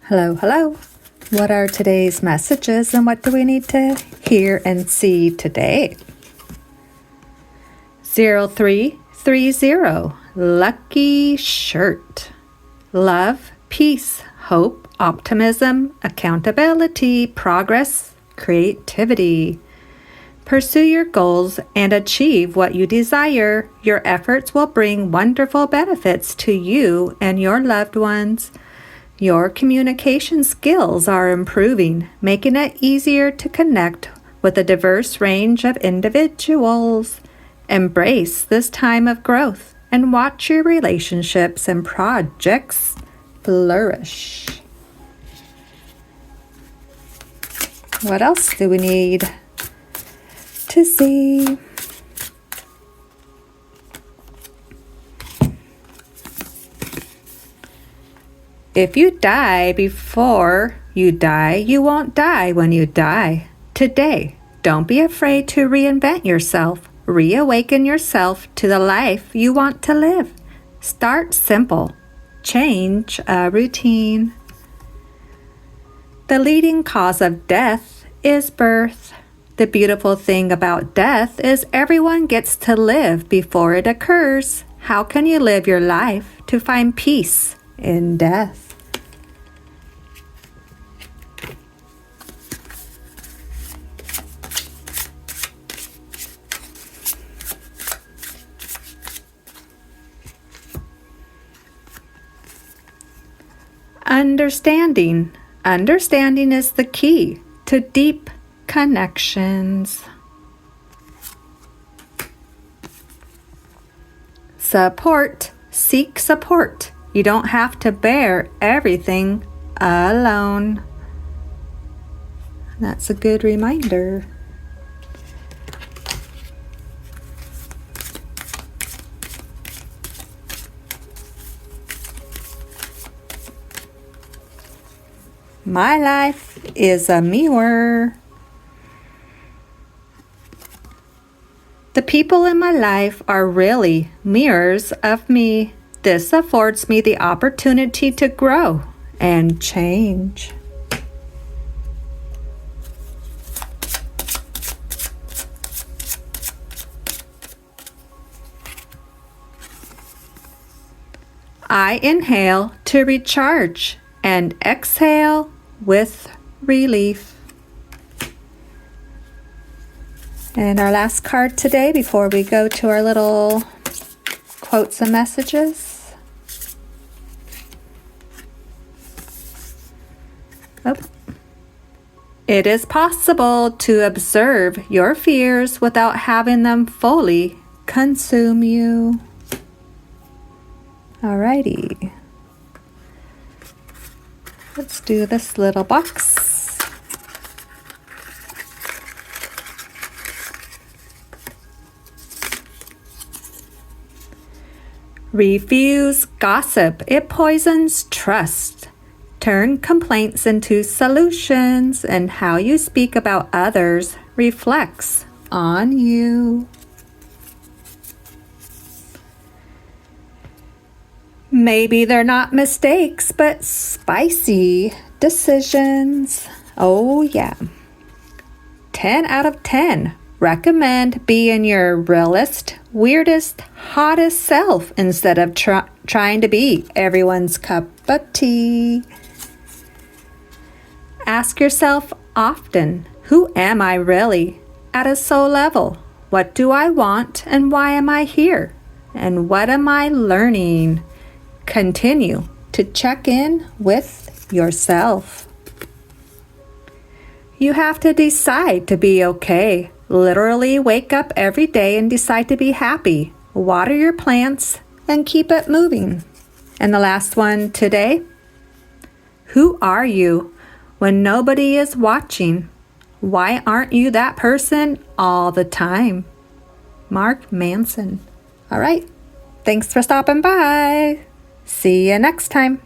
Hello, hello. What are today's messages and what do we need to hear and see today? 0330, lucky shirt. Love, peace, hope, optimism, accountability, progress, creativity. Pursue your goals and achieve what you desire. Your efforts will bring wonderful benefits to you and your loved ones. Your communication skills are improving, making it easier to connect with a diverse range of individuals. Embrace this time of growth and watch your relationships and projects flourish. What else do we need to see? If you die before you die, you won't die when you die. Today, don't be afraid to reinvent yourself. Reawaken yourself to the life you want to live. Start simple. Change a routine. The leading cause of death is birth. The beautiful thing about death is everyone gets to live before it occurs. How can you live your life to find peace in death? Understanding. Understanding is the key to deep connections. Support. Seek support. You don't have to bear everything alone. That's a good reminder. My life is a mirror. The people in my life are really mirrors of me. This affords me the opportunity to grow and change. I inhale to recharge and exhale with relief. And our last card today before we go to our little quotes and messages. Oh. It is possible to observe your fears without having them fully consume you. Alrighty. Let's do this little box. Refuse gossip. It poisons trust. Turn complaints into solutions, and how you speak about others reflects on you. Maybe they're not mistakes, but spicy decisions. Oh, yeah. 10 out of 10. Recommend being your realest, weirdest, hottest self instead of trying to be everyone's cup of tea. Ask yourself often, who am I really? At a soul level, what do I want and why am I here? And what am I learning? Continue to check in with yourself. You have to decide to be okay. Literally wake up every day and decide to be happy. Water your plants and keep it moving. And the last one today. Who are you when nobody is watching? Why aren't you that person all the time? Mark Manson. All right. Thanks for stopping by. See you next time.